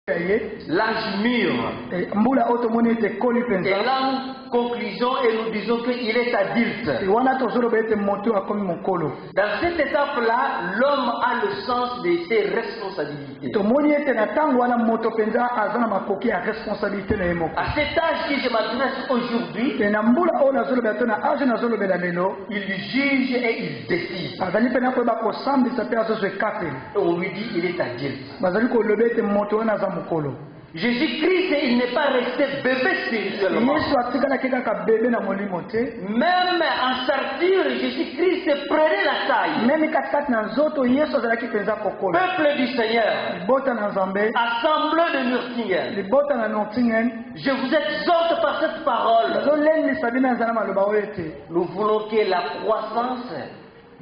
l'âge mûr. Et là, nous conclusions et nous disons qu'il est adulte. Dans cette étape-là, l'homme a le sens de ses responsabilités. À cet âge que je m'adresse aujourd'hui, il juge et il décide. Et on lui dit qu'il est adulte. Jésus-Christ, il n'est pas resté bébé spirituellement. Même en stature, Jésus-Christ prenait la taille. Peuple du Seigneur, assemblée de Nurtingen, je vous exhorte par cette parole. Nous voulons que la croissance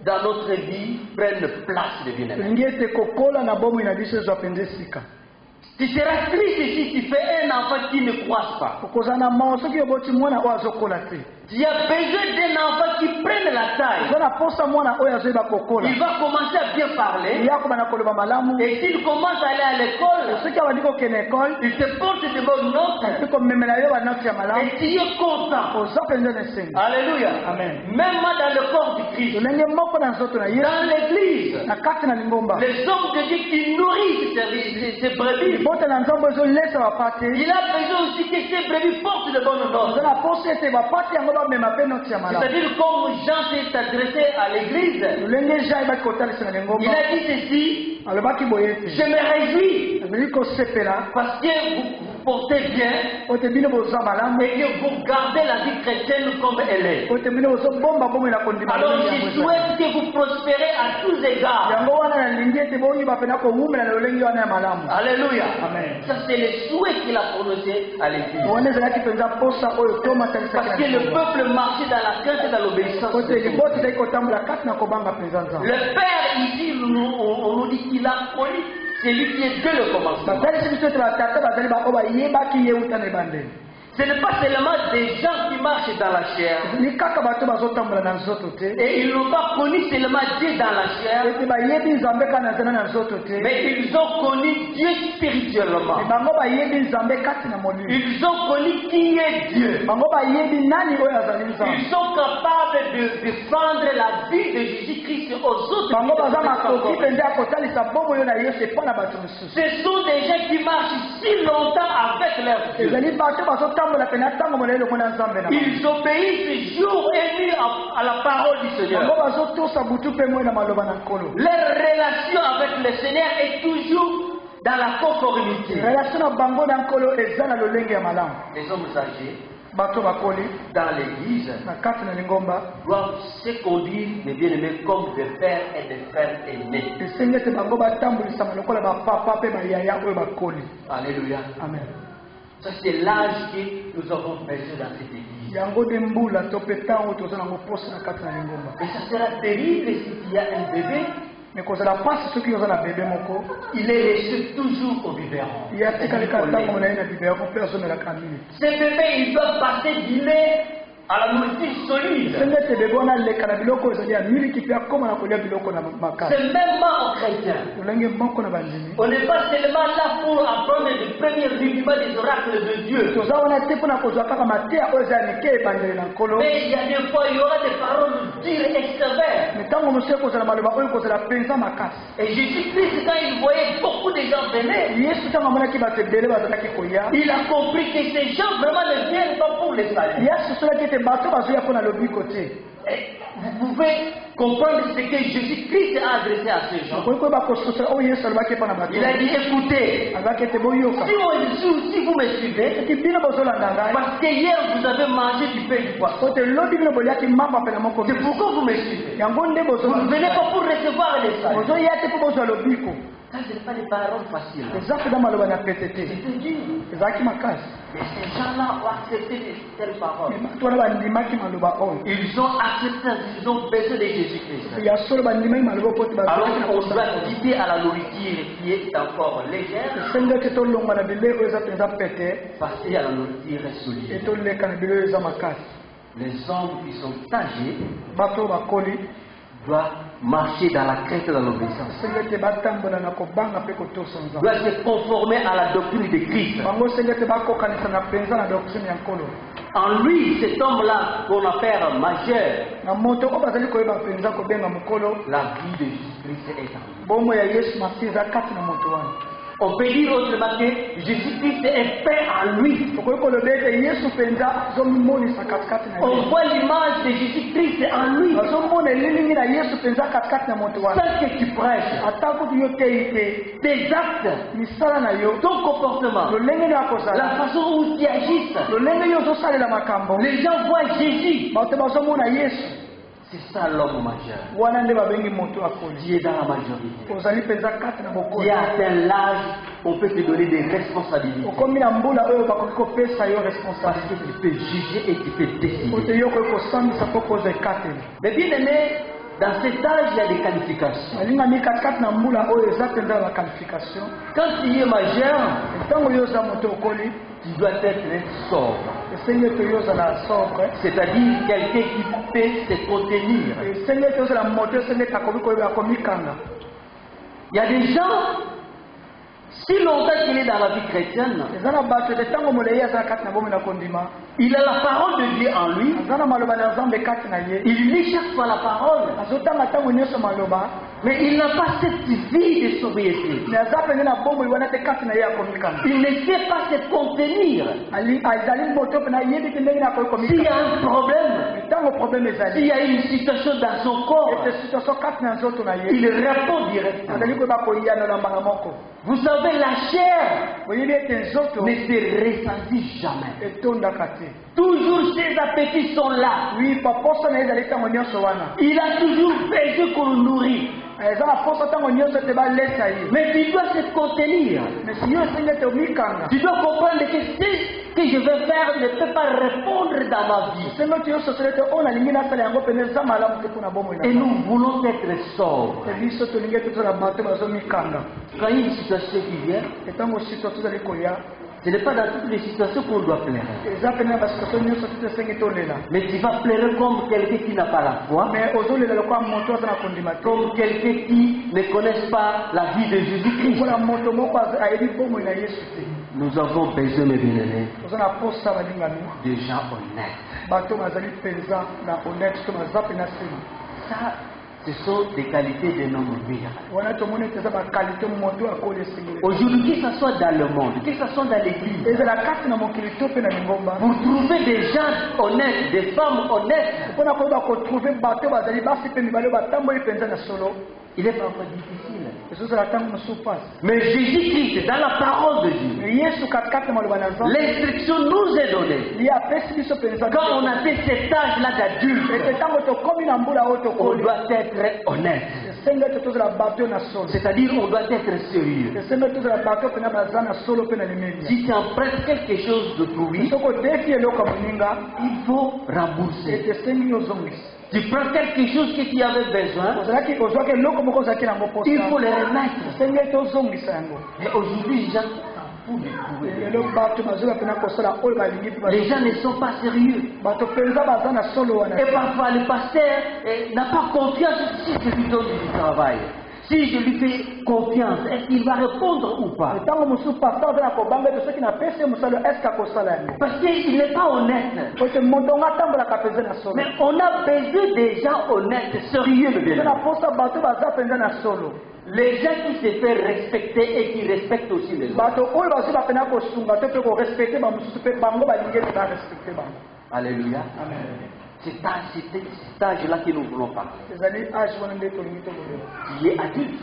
dans notre vie prenne place de bien-aimé. Tu seras triste si tu fais un enfant qui ne croise pas. Tu as besoin d'un enfant qui prenne la taille. Il va commencer à bien parler. Et s'il commence à aller à l'école, il te porte de bonnes notes. Et tu es content. Alléluia. Amen. Même dans le corps du Christ, dans l'église, les hommes de Dieu qui nourrissent ces brebis, il a besoin aussi que ces brebis portent de bonnes notes. C'est-à-dire comme Jean s'est adressé à l'église, il a dit ceci: je me réjouis parce que vous portez bien et que vous gardez la vie chrétienne comme elle est. Alors je souhaite que vous prospérez à tous égards. Alléluia. Amen. Ça c'est le souhait qu'il a prononcé à l'église. Parce que le peuple marchait dans la crainte et dans l'obéissance. Le Père ici, on nous dit qu'il a connu celui qui est dès le commencement. Ce n'est pas seulement des gens qui marchent dans la chair. Et ils n'ont pas connu seulement Dieu dans la chair. Mais ils ont connu Dieu spirituellement. Ils ont connu qui est Dieu. Ils sont capables de défendre la vie de Jésus-Christ aux autres. Ce sont des gens qui marchent si longtemps avec leur Dieu. Ils obéissent jour et nuit à la parole du Seigneur. Leur relation avec le Seigneur est toujours dans la conformité. Les hommes âgés dans l'église doivent se conduire, mes bien-aimés, comme des pères et des frères aînés. Alléluia. Amen. Ça c'est l'âge que nous avons besoin dans cette église. Et ça sera terrible s'il y a un bébé. Il est laissé toujours au biberon. Ce bébé, il doit passer du lait à la nourriture solide. C'est même aux chrétiens. On n'est pas seulement là pour apprendre les premiers rudiments des oracles de Dieu. Mais il y a des fois, il y aura des paroles dures et sévères. Et Jésus-Christ, quand il voyait beaucoup de gens venir, il a compris que ces gens vraiment ne viennent pas pour les saluer. Vous pouvez comprendre ce que Jésus-Christ a adressé à ces gens. Il a dit: écoutez, si vous me suivez, parce que hier vous avez mangé du pain et du poisson, c'est pourquoi vous me suivez. Vous ne venez pas pour recevoir les saluts. Ça, ce n'est pas des paroles faciles. C'était dur. Mais ces gens-là ont accepté telles paroles. Ils ont accepté, ils ont besoin de Jésus-Christ. Alors on doit quitter à la nourriture qui est encore légère, passer à la nourriture solide. Les hommes qui sont âgés doivent marcher dans la crainte et dans l'obéissance. Doit se conformer à la doctrine de Christ. En lui, cet homme-là qu'on appelle majeur, la vie de Jésus-Christ est en lui. On peut dire autrement que Jésus-Christ est fait en lui. On voit l'image de Jésus-Christ en lui. Sans que tu prêches, tes actes, ton comportement, la façon où tu agis, les gens voient Jésus. C'est ça l'homme majeur. Qui est dans la majorité. Qui a atteint l'âge, on peut te donner des responsabilités. Parce que tu peux juger et tu peux décider. Mais bien aimé, dans cet âge, il y a des qualifications. Quand tu es majeur, tu dois être sobre. C'est-à-dire quelqu'un qui peut se contenir. Il y a des gens, si longtemps qu'il est dans la vie chrétienne, il a la parole de Dieu en lui. Il lit chaque fois la parole. Mais il n'a pas cette vie de sobriété. Il ne sait pas se contenir. S'il y a un problème, s'il y a une situation dans son corps, il répond directement. Vous savez, la chair ne se ressentit jamais. Toujours ses appétits sont là. Il a toujours besoin qu'on le nourrit. Mais tu dois se contenir. Tu dois comprendre que ce que je vais faire ne peut pas répondre dans ma vie. Et nous voulons être sobres. Quand il y a une situation qui vient, ce n'est pas dans toutes les situations qu'on doit pleurer. Mais tu vas pleurer comme quelqu'un qui n'a pas la foi, comme quelqu'un qui ne connaît pas la vie de Jésus-Christ. Nous avons besoin, mes bien-aimés, de gens honnêtes. Ça, ce sont des qualités d'un homme vivant. Aujourd'hui, que ce soit dans le monde, que ce soit dans l'église, vous trouvez des gens honnêtes, des femmes honnêtes. Il est parfois difficile. Mais Jésus-Christ, dans la parole de Dieu, l'instruction nous est donnée. Quand on a fait cet âge-là d'adulte, on doit être honnête. C'est-à-dire on doit être sérieux. Si tu empruntes quelque chose de trouvé, il faut rembourser. Tu prends quelque chose que tu avais besoin, il faut le remettre. Mais aujourd'hui, les gens les gens ne sont pas sérieux. Et parfois le pasteur n'a pas confiance si je lui donne du travail. Si je lui fais confiance, est-ce qu'il va répondre ou pas? Parce qu'il n'est pas honnête. Mais on a besoin des gens honnêtes, sérieux. Les gens qui se font respecter et qui respectent aussi les autres. Alléluia. Amen. C'est cet âge-là que nous voulons parler. Tu es adulte.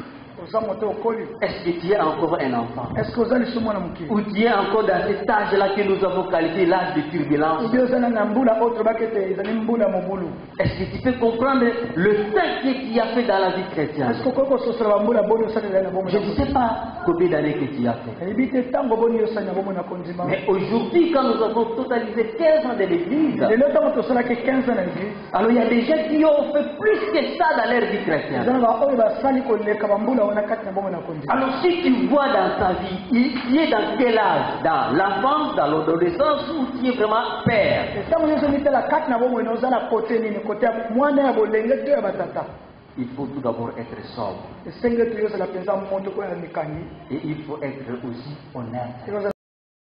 Est-ce que tu es encore un enfant? Ou tu es encore dans cet âge-là que nous avons qualifié l'âge de turbulence? Est-ce que tu peux comprendre le temps que tu as fait dans la vie chrétienne? Je ne sais pas combien d'années que tu as fait. Mais aujourd'hui, quand nous avons totalisé 15 ans de l'église, alors il y a des gens qui ont fait plus que ça dans leur vie chrétienne. Alors si tu vois dans ta vie, tu es dans quel âge? Dans l'enfance, dans l'adolescence, ou tu es vraiment père? il faut tout d'abord être sobre. esenge tuyozala mpenza moto oyo ya mikangi Et il faut être aussi honnête.